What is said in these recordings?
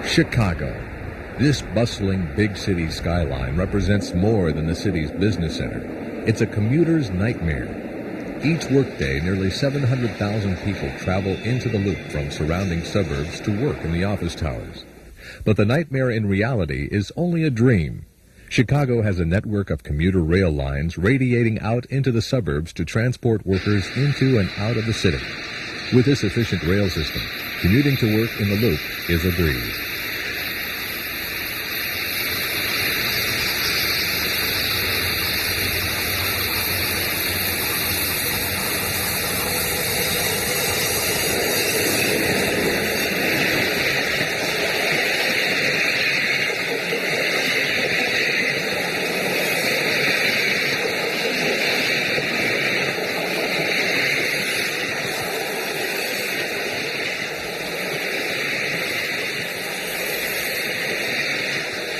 Chicago. This bustling big city skyline represents more than the city's business center. It's a commuter's nightmare. Each workday, nearly 700,000 people travel into the loop from surrounding suburbs to work in the office towers. But the nightmare in reality is only a dream. Chicago has a network of commuter rail lines radiating out into the suburbs to transport workers into and out of the city. With this efficient rail system, commuting to work in the loop is a breeze.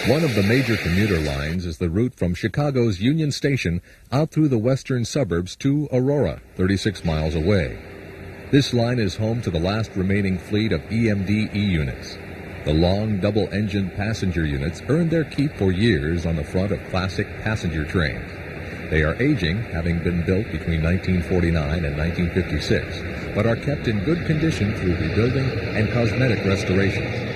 One of the major commuter lines is the route from Chicago's Union Station out through the western suburbs to Aurora, 36 miles away. This line is home to the last remaining fleet of EMD E-units. The long, double-engined passenger units earned their keep for years on the front of classic passenger trains. They are aging, having been built between 1949 and 1956, but are kept in good condition through rebuilding and cosmetic restorations.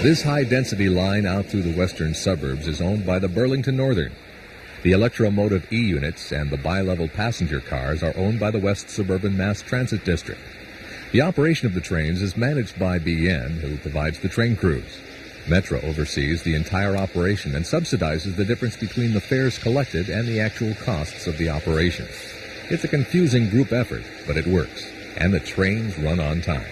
This high-density line out through the western suburbs is owned by the Burlington Northern. The electromotive E-units and the bi-level passenger cars are owned by the West Suburban Mass Transit District. The operation of the trains is managed by BN, who provides the train crews. Metro oversees the entire operation and subsidizes the difference between the fares collected and the actual costs of the operation. It's a confusing group effort, but it works, and the trains run on time.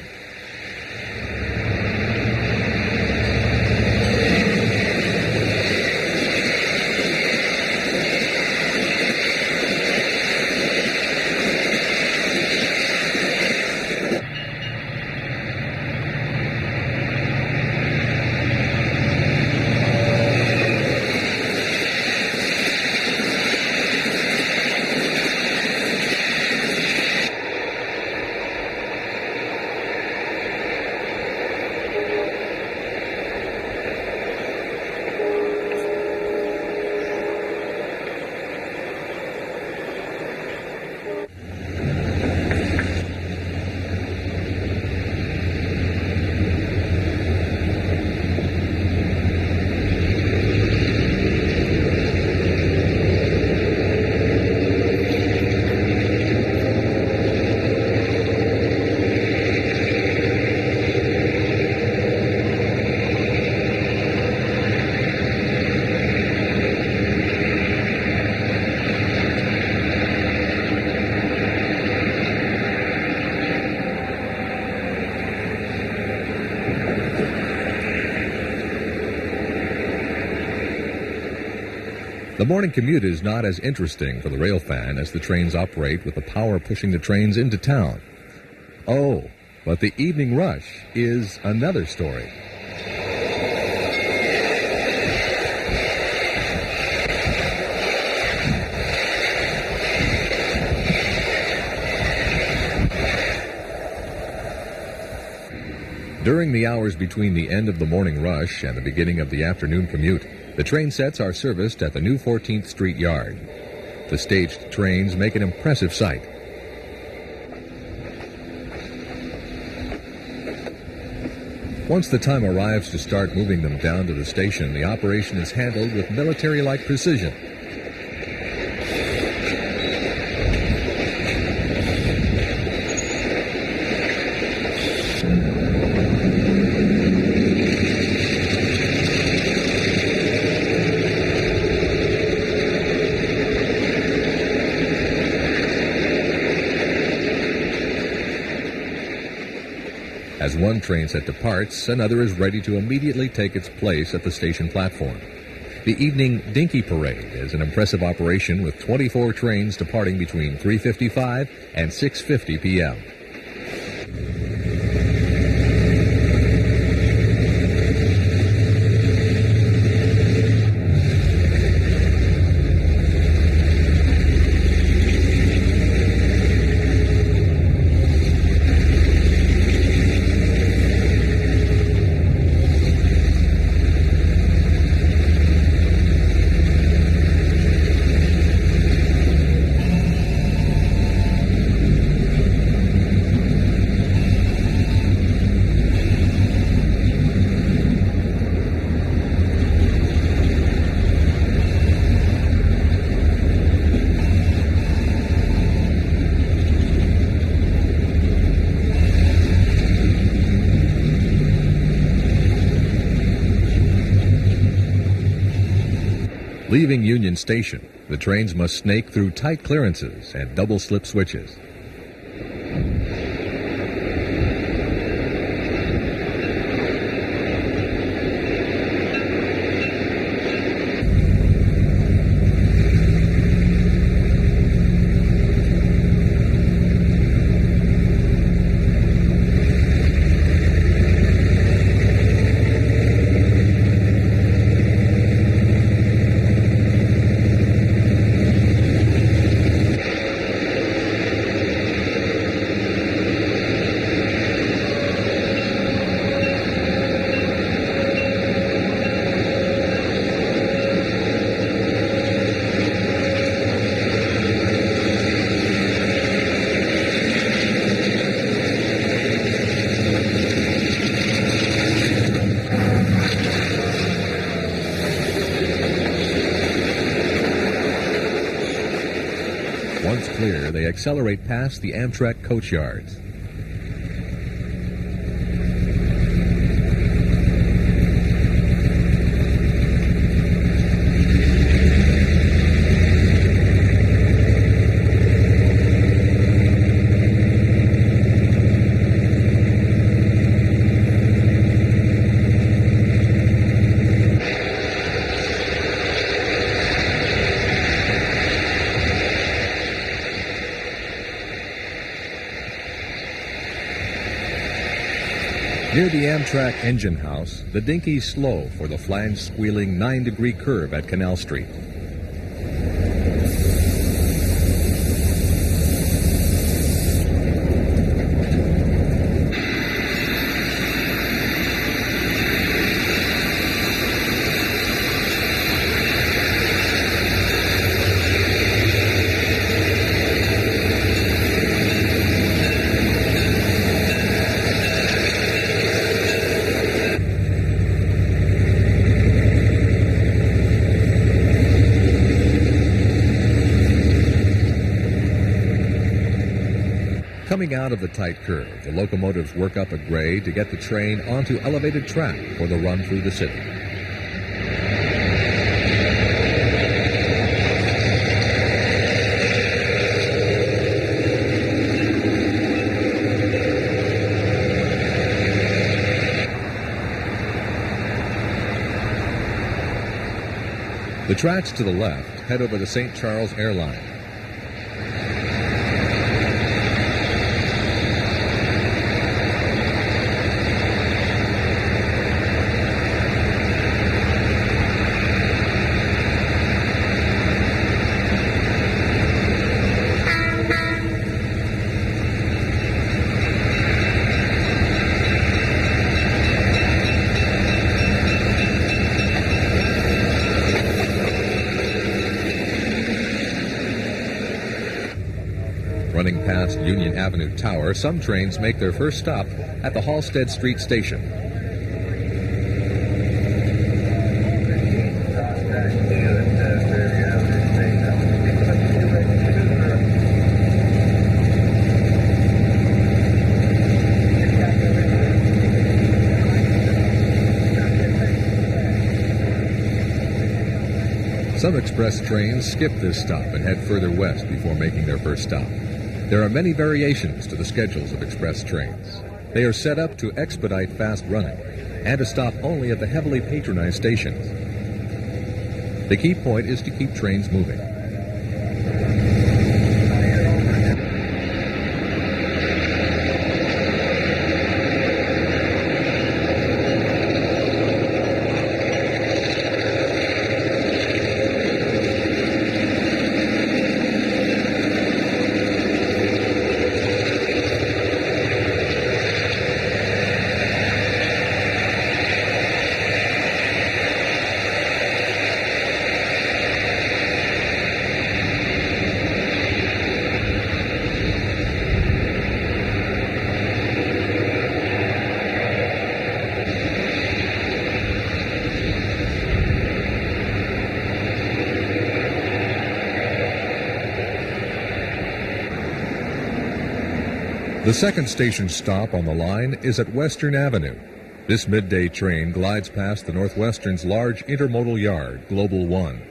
The morning commute is not as interesting for the rail fan as the trains operate with the power pushing the trains into town. Oh, but the evening rush is another story. During the hours between the end of the morning rush and the beginning of the afternoon commute, the train sets are serviced at the new 14th Street yard. The staged trains make an impressive sight. Once the time arrives to start moving them down to the station, the operation is handled with military-like precision. As one train set departs, another is ready to immediately take its place at the station platform. The evening Dinky Parade is an impressive operation with 24 trains departing between 3:55 and 6:50 p.m. Leaving Union Station, the trains must snake through tight clearances and double-slip switches. Once clear, they accelerate past the Amtrak coach yards. Near the Amtrak engine house, the Dinky's slow for the flange-squealing 9-degree curve at Canal Street. Coming out of the tight curve, the locomotives work up a grade to get the train onto elevated track for the run through the city. The tracks to the left head over the St. Charles Airline. Running past Union Avenue Tower, some trains make their first stop at the Halsted Street Station. Some express trains skip this stop and head further west before making their first stop. There are many variations to the schedules of express trains. They are set up to expedite fast running and to stop only at the heavily patronized stations. The key point is to keep trains moving. The second station stop on the line is at Western Avenue. This midday train glides past the Northwestern's large intermodal yard, Global One.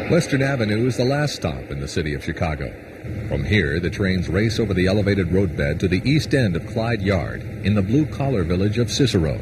Western Avenue is the last stop in the city of Chicago. From here, the trains race over the elevated roadbed to the east end of Clyde Yard in the blue-collar village of Cicero.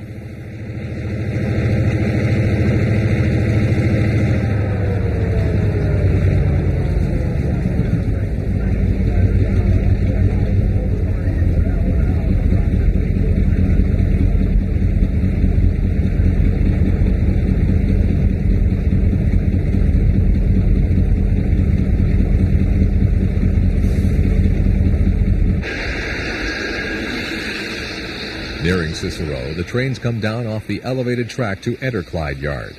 Nearing Cicero, the trains come down off the elevated track to enter Clyde Yard.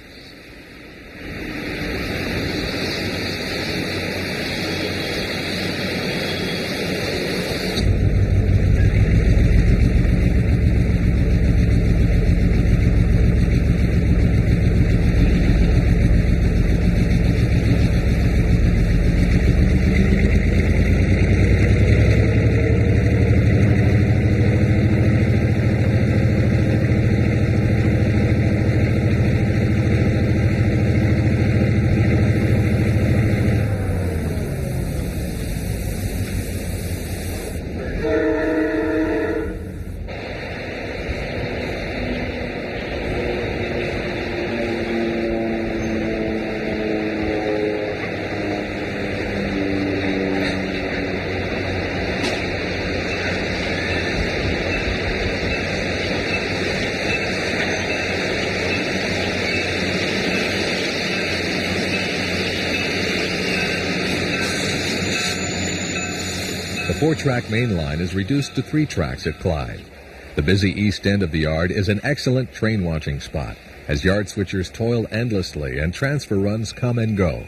The four-track main line is reduced to 3 tracks at Clyde. The busy east end of the yard is an excellent train-watching spot, as yard switchers toil endlessly and transfer runs come and go.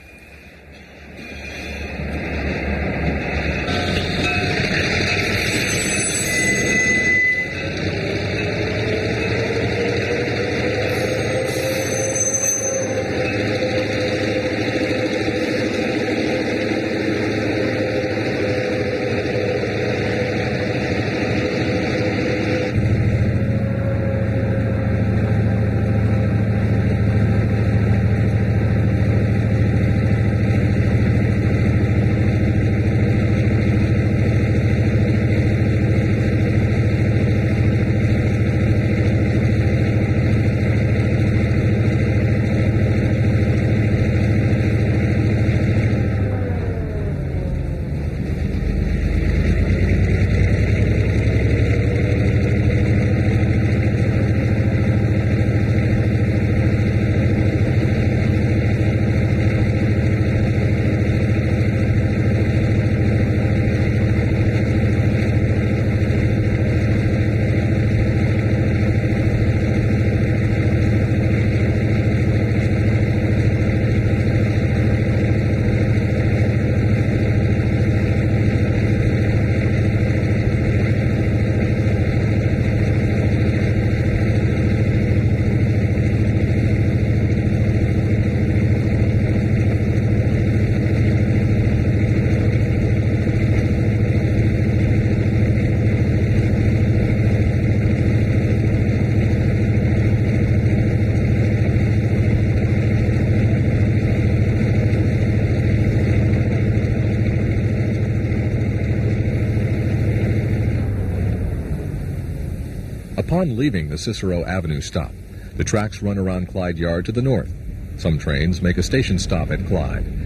Upon leaving the Cicero Avenue stop, the tracks run around Clyde Yard to the north. Some trains make a station stop at Clyde.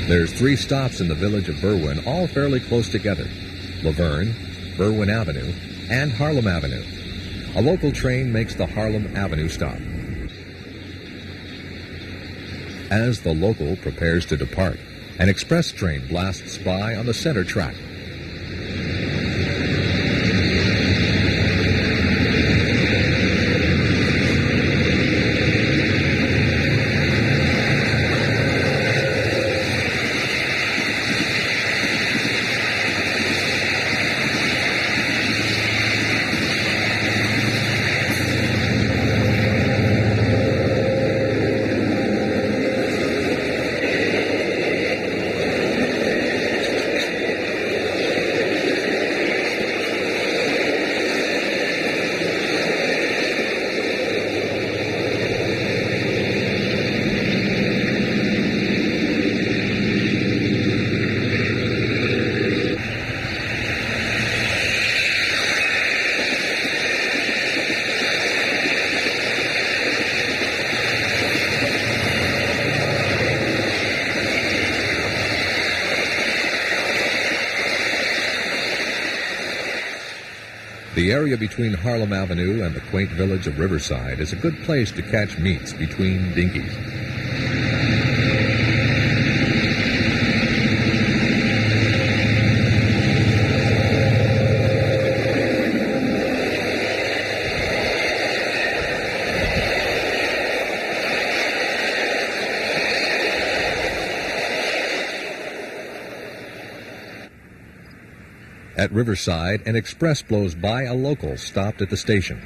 There's 3 stops in the village of Berwyn, all fairly close together: Laverne, Berwyn Avenue, and Harlem Avenue. A local train makes the Harlem Avenue stop. As the local prepares to depart, an express train blasts by on the center track. The area between Harlem Avenue and the quaint village of Riverside is a good place to catch meets between dinkies. At Riverside, an express blows by a local stopped at the station.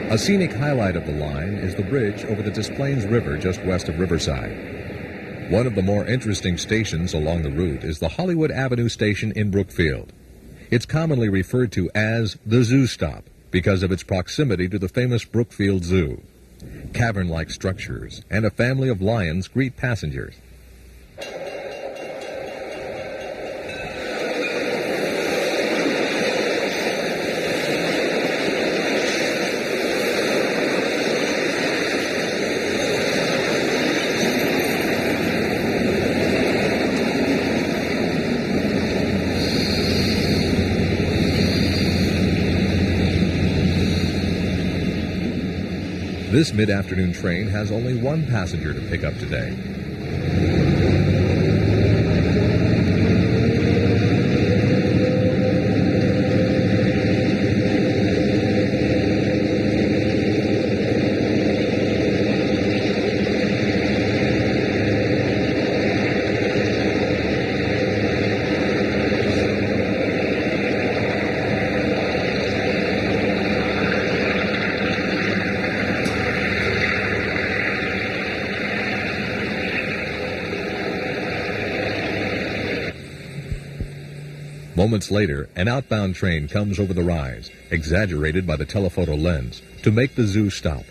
A scenic highlight of the line is the bridge over the Des Plaines River just west of Riverside. One of the more interesting stations along the route is the Hollywood Avenue station in Brookfield. It's commonly referred to as the Zoo Stop because of its proximity to the famous Brookfield Zoo. Cavern-like structures and a family of lions greet passengers. This mid-afternoon train has only one passenger to pick up today. Moments later, an outbound train comes over the rise, exaggerated by the telephoto lens, to make the zoo stop.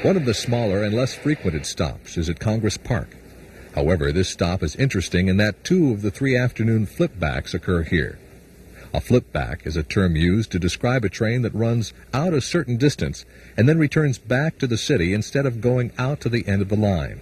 One of the smaller and less frequented stops is at Congress Park. However, this stop is interesting in that 2 of the 3 afternoon flipbacks occur here. A flipback is a term used to describe a train that runs out a certain distance and then returns back to the city instead of going out to the end of the line.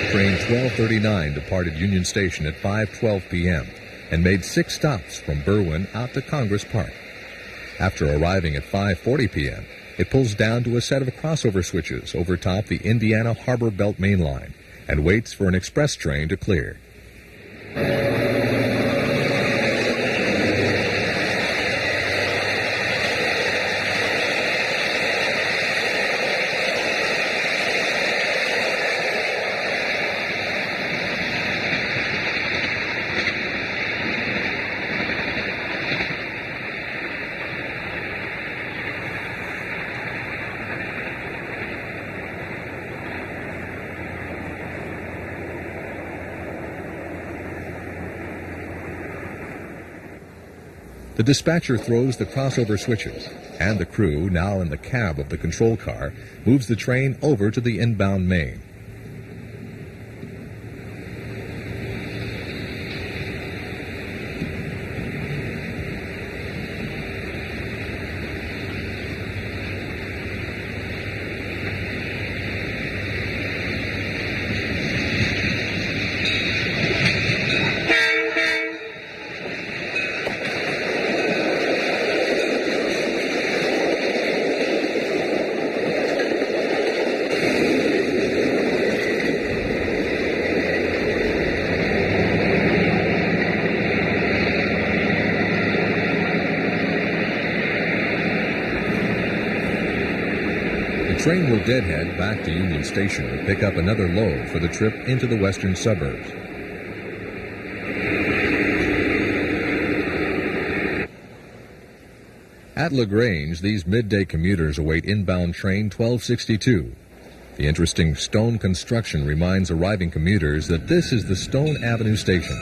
Train 1239 departed Union Station at 5:12 p.m. and made 6 stops from Berwyn out to Congress Park. After arriving at 5:40 p.m., it pulls down to a set of crossover switches overtop the Indiana Harbor Belt Main Line and waits for an express train to clear. The dispatcher throws the crossover switches, and the crew, now in the cab of the control car, moves the train over to the inbound main. The train will deadhead back to Union Station to pick up another load for the trip into the western suburbs. At LaGrange, these midday commuters await inbound train 1262. The interesting stone construction reminds arriving commuters that this is the Stone Avenue station.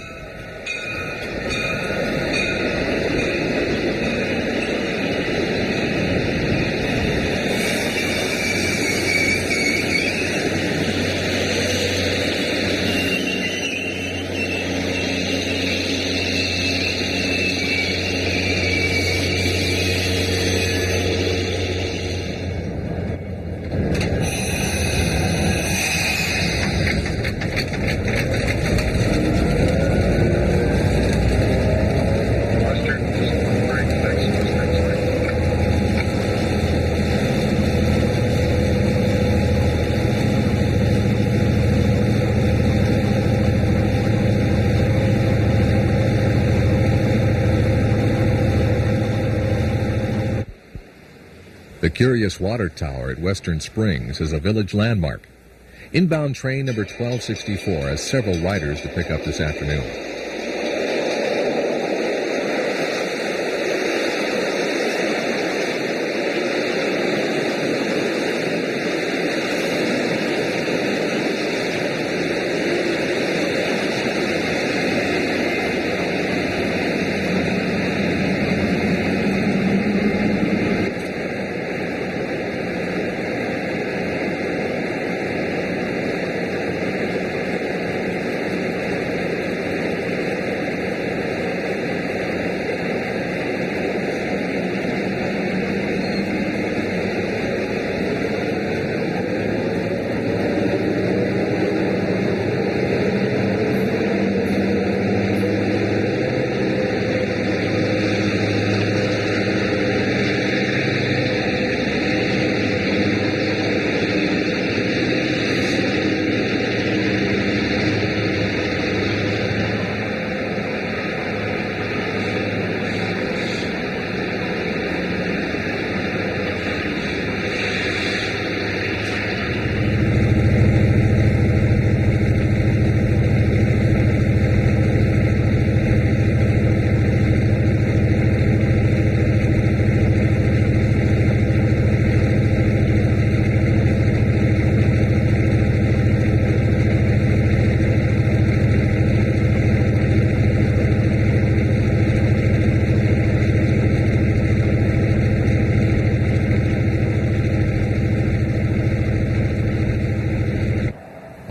The curious water tower at Western Springs is a village landmark. Inbound train number 1264 has several riders to pick up this afternoon.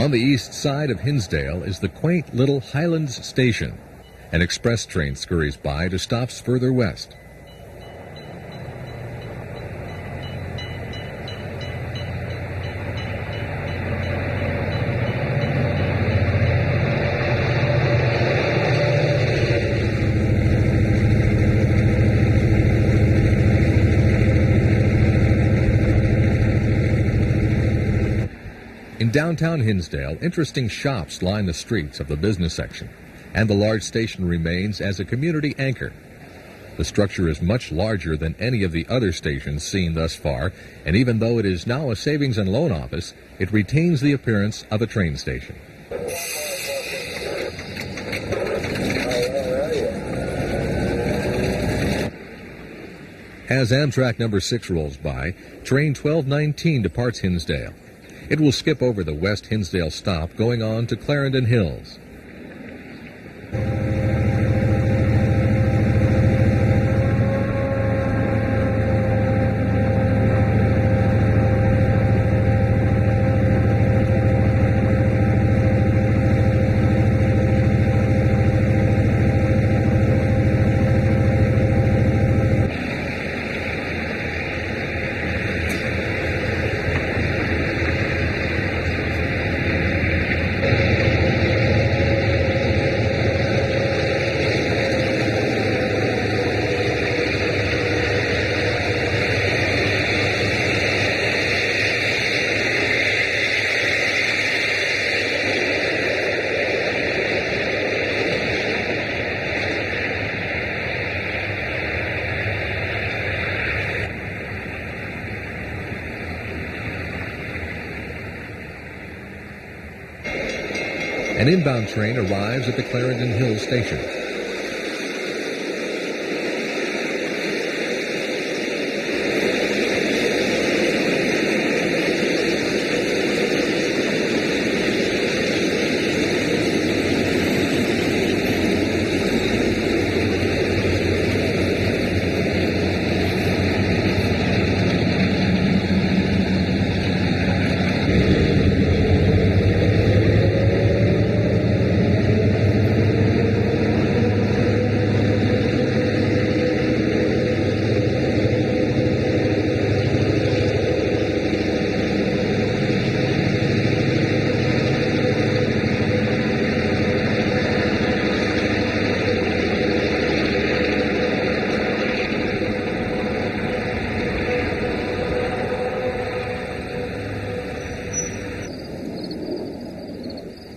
On the east side of Hinsdale is the quaint little Highlands Station. An express train scurries by to stops further west. In downtown Hinsdale, interesting shops line the streets of the business section, and the large station remains as a community anchor. The structure is much larger than any of the other stations seen thus far, and even though it is now a savings and loan office, it retains the appearance of a train station. As Amtrak number 6 rolls by, train 1219 departs Hinsdale. It will skip over the West Hinsdale stop, going on to Clarendon Hills. An inbound train arrives at the Clarendon Hills station.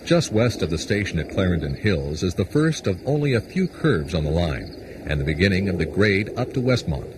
Just west of the station at Clarendon Hills is the first of only a few curves on the line, and the beginning of the grade up to Westmont.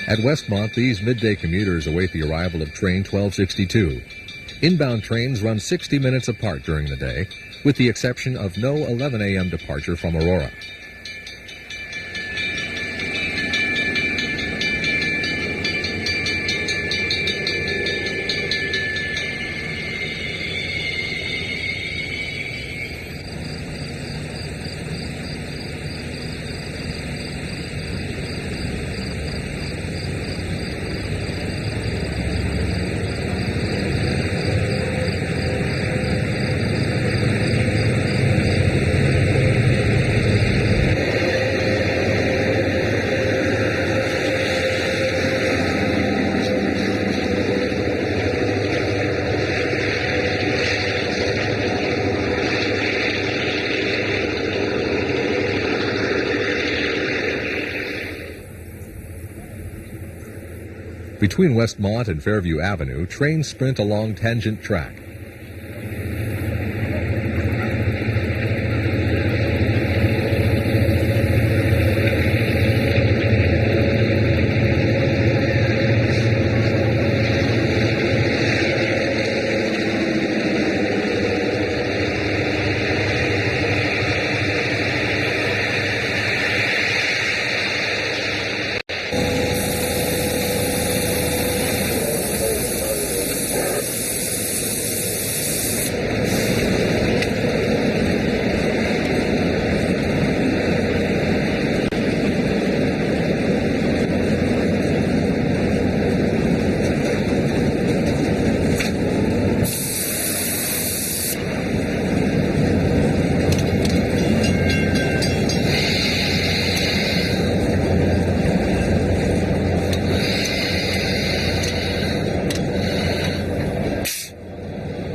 At Westmont, these midday commuters await the arrival of train 1262. Inbound trains run 60 minutes apart during the day, with the exception of no 11 a.m. departure from Aurora. Between Westmont and Fairview Avenue, trains sprint along tangent track.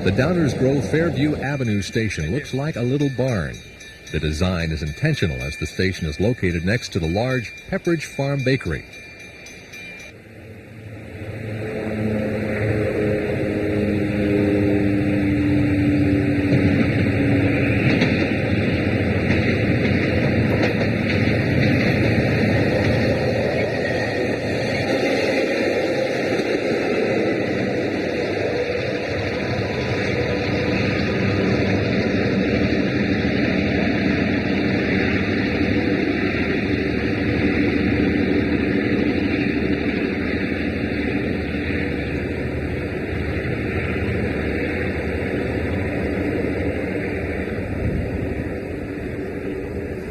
The Downers Grove Fairview Avenue station looks like a little barn. The design is intentional as the station is located next to the large Pepperidge Farm Bakery.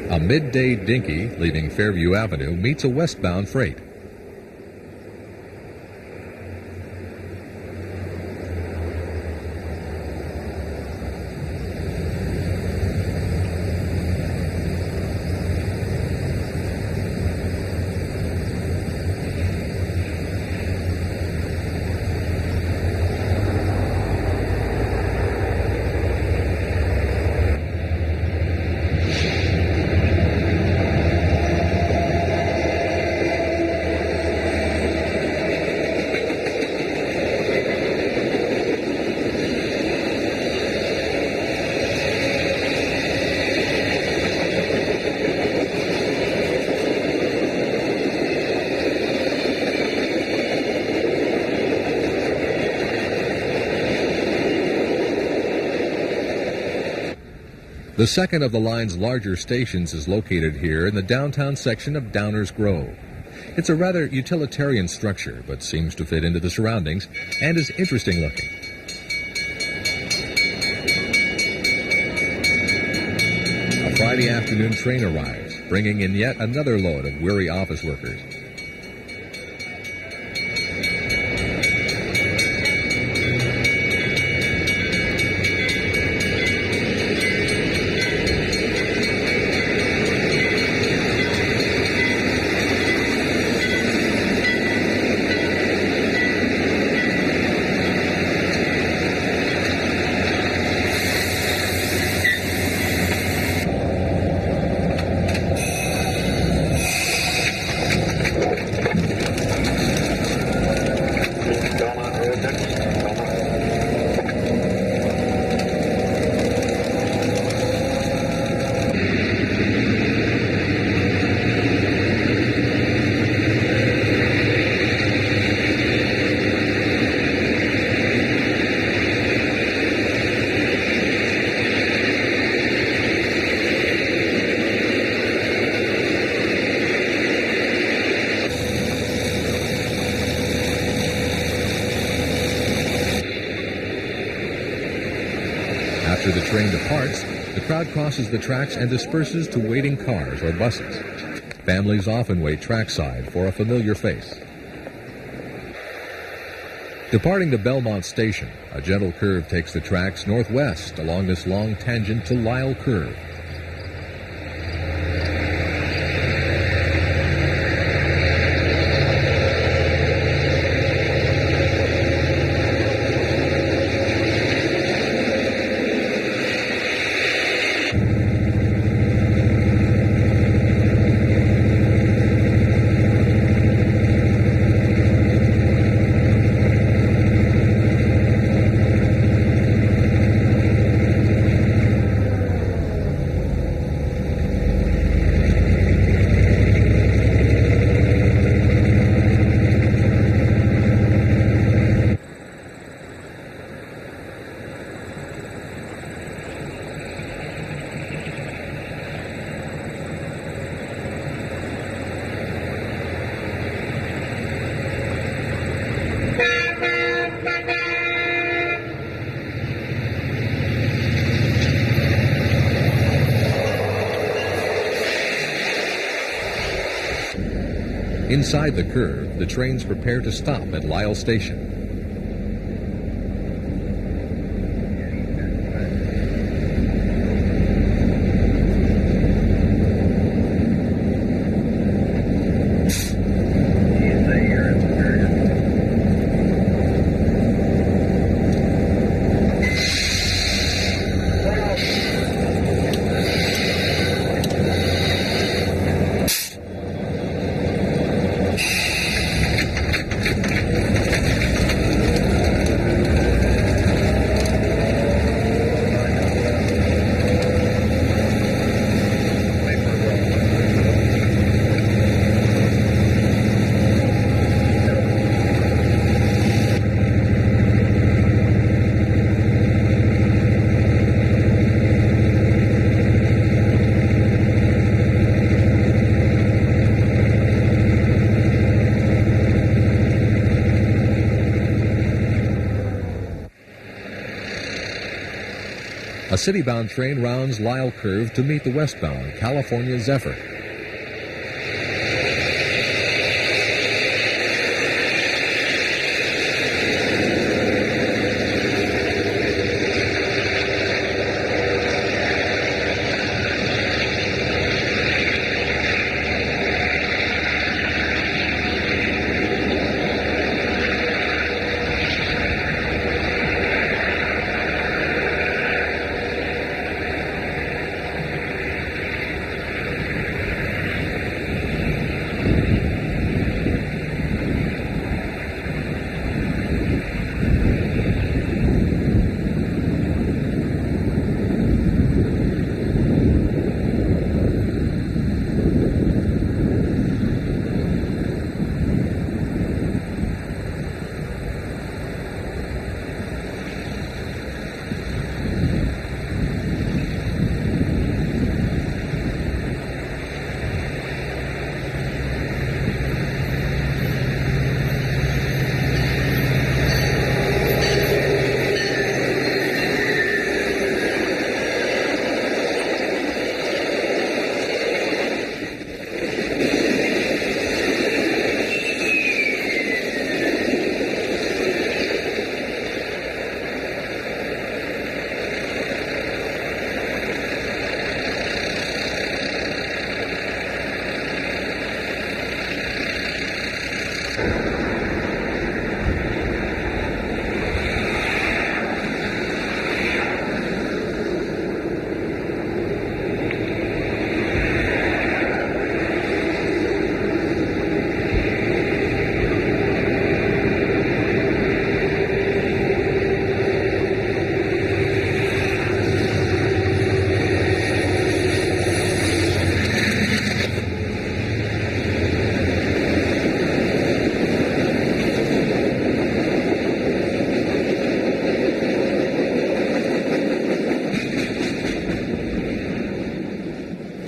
A midday dinky leaving Fairview Avenue meets a westbound freight. The second of the line's larger stations is located here in the downtown section of Downers Grove. It's a rather utilitarian structure, but seems to fit into the surroundings and is interesting looking. A Friday afternoon train arrives, bringing in yet another load of weary office workers. After the train departs, the crowd crosses the tracks and disperses to waiting cars or buses. Families often wait trackside for a familiar face. Departing the Belmont station, a gentle curve takes the tracks northwest along this long tangent to Lyle Curve. Inside the curve, the trains prepare to stop at Lyle Station. A city-bound train rounds Lyle Curve to meet the westbound California Zephyr.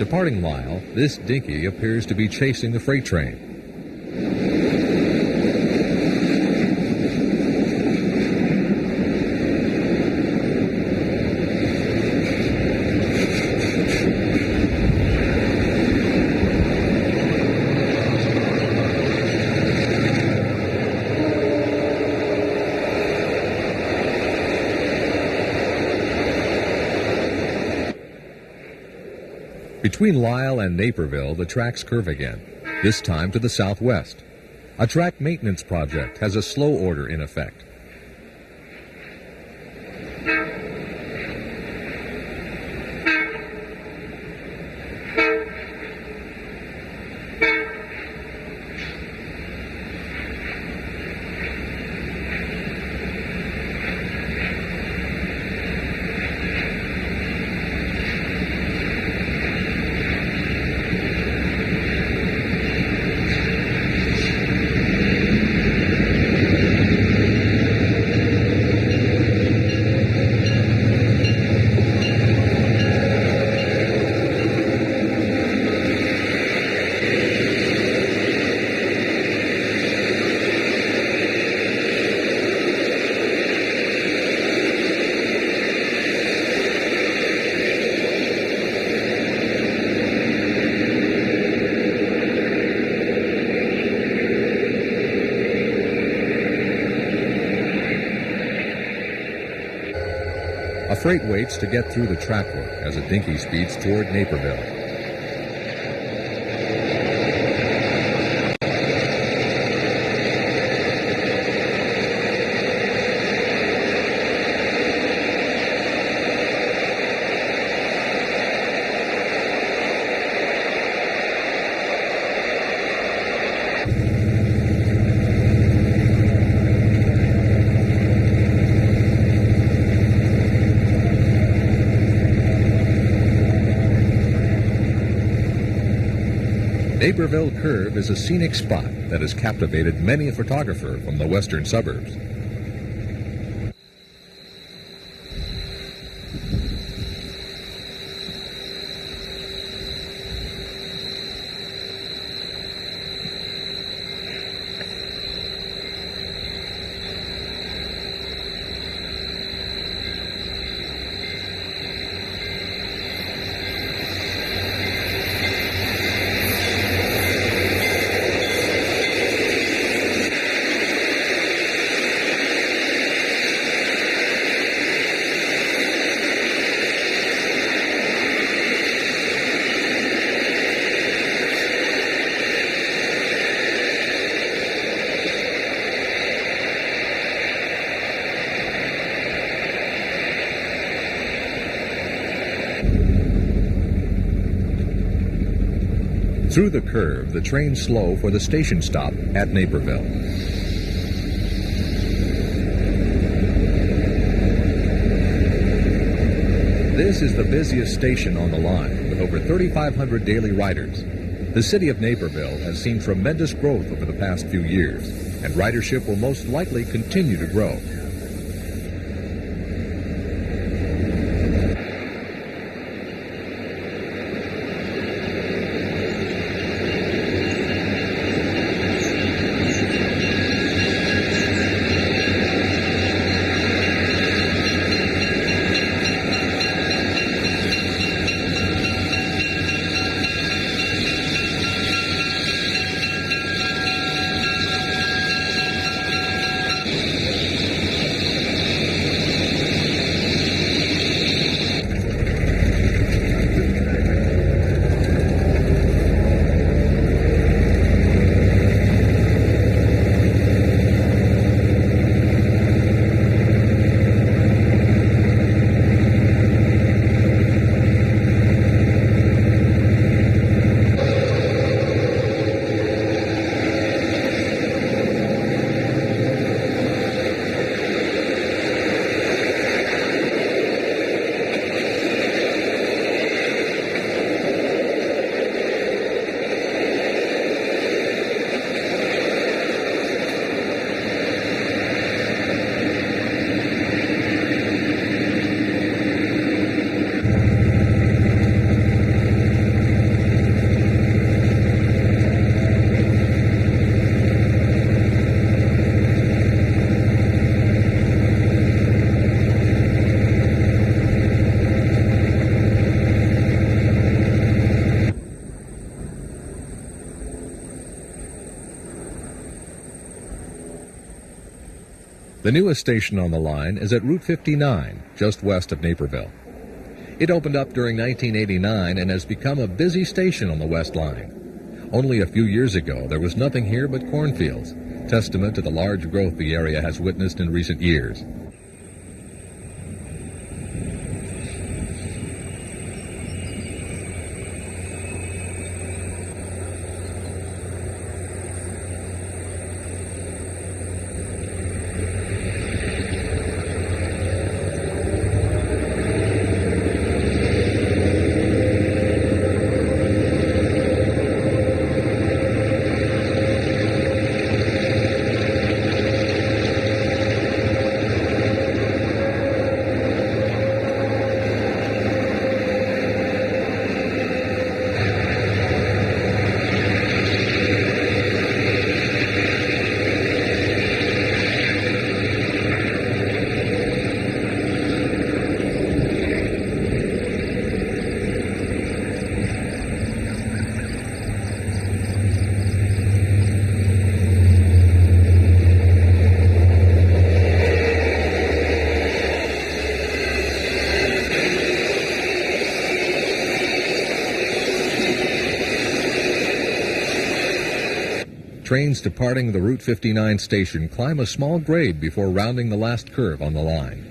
Departing Lyle, this dinky appears to be chasing the freight train. Between Lyle and Naperville, the tracks curve again, this time to the southwest. A track maintenance project has a slow order in effect. A freight waits to get through the track work as a dinky speeds toward Naperville. Naperville Curve is a scenic spot that has captivated many a photographer from the western suburbs. Through the curve, the trains slow for the station stop at Naperville. This is the busiest station on the line, with over 3,500 daily riders. The city of Naperville has seen tremendous growth over the past few years, and ridership will most likely continue to grow. The newest station on the line is at Route 59, just west of Naperville. It opened up during 1989 and has become a busy station on the West Line. Only a few years ago, there was nothing here but cornfields, testament to the large growth the area has witnessed in recent years. Trains departing the Route 59 station climb a small grade before rounding the last curve on the line.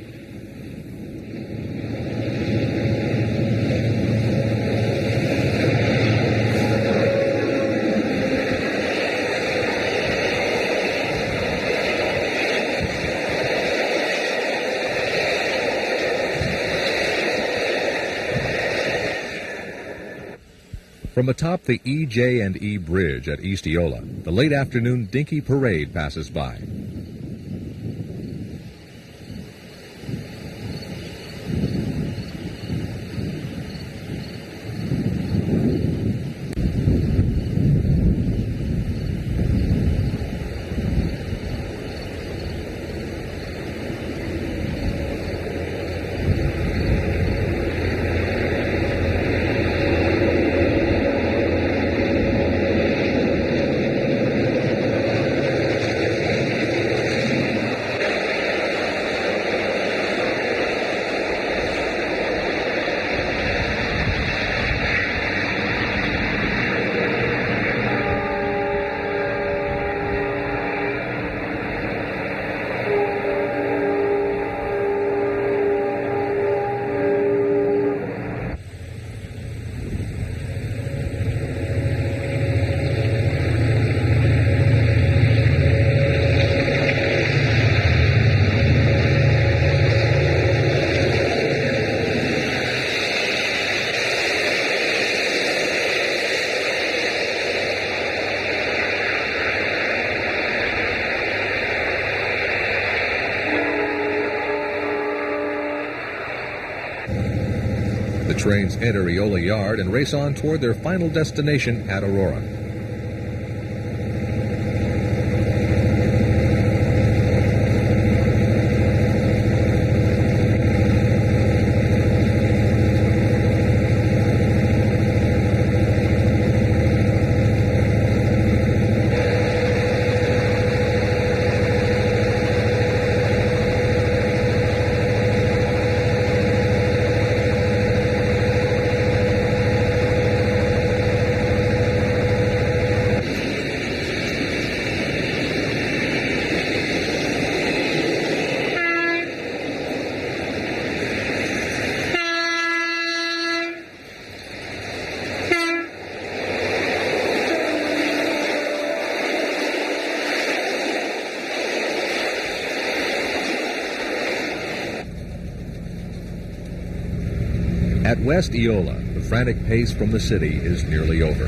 From atop the E.J.&E Bridge at East Eola, the late afternoon Dinky Parade passes by. The trains enter Eola Yard and race on toward their final destination at Aurora. At West Eola, the frantic pace from the city is nearly over.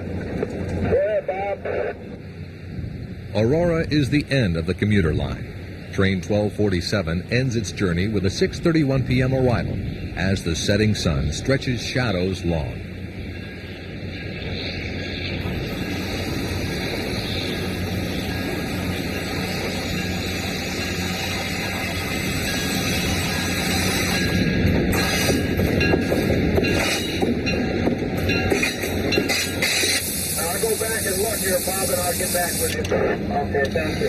Go ahead, Bob. Aurora is the end of the commuter line. Train 1247 ends its journey with a 6:31 p.m. arrival as the setting sun stretches shadows long. I'll go back and look here, Bob, and I'll get back with you. Okay, thank you.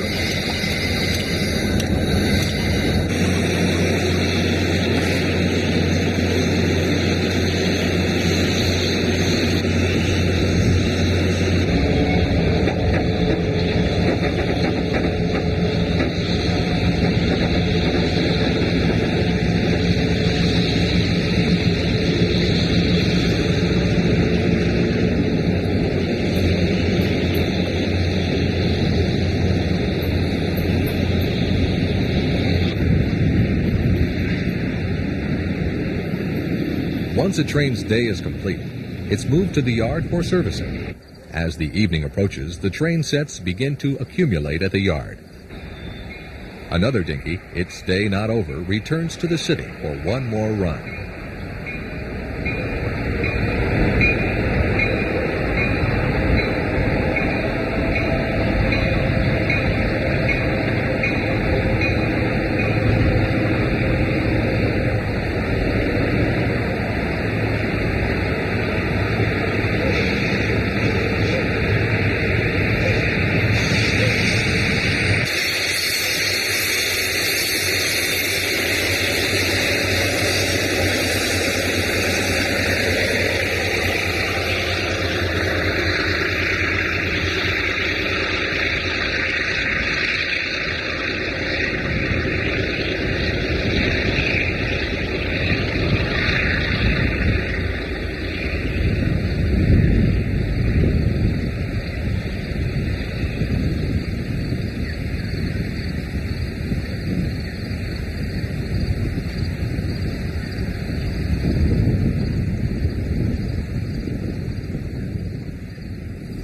Once a train's day is complete, it's moved to the yard for servicing. As the evening approaches, the train sets begin to accumulate at the yard. Another dinky, its day not over, returns to the city for one more run.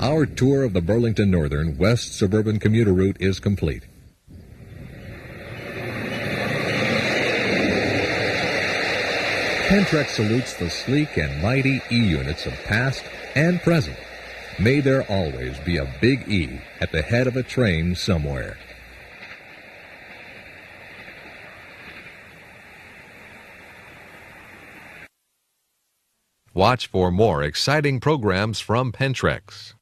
Our tour of the Burlington Northern West Suburban Commuter Route is complete. Pentrek salutes the sleek and mighty E-units of past and present. May there always be a big E at the head of a train somewhere. Watch for more exciting programs from Pentrek.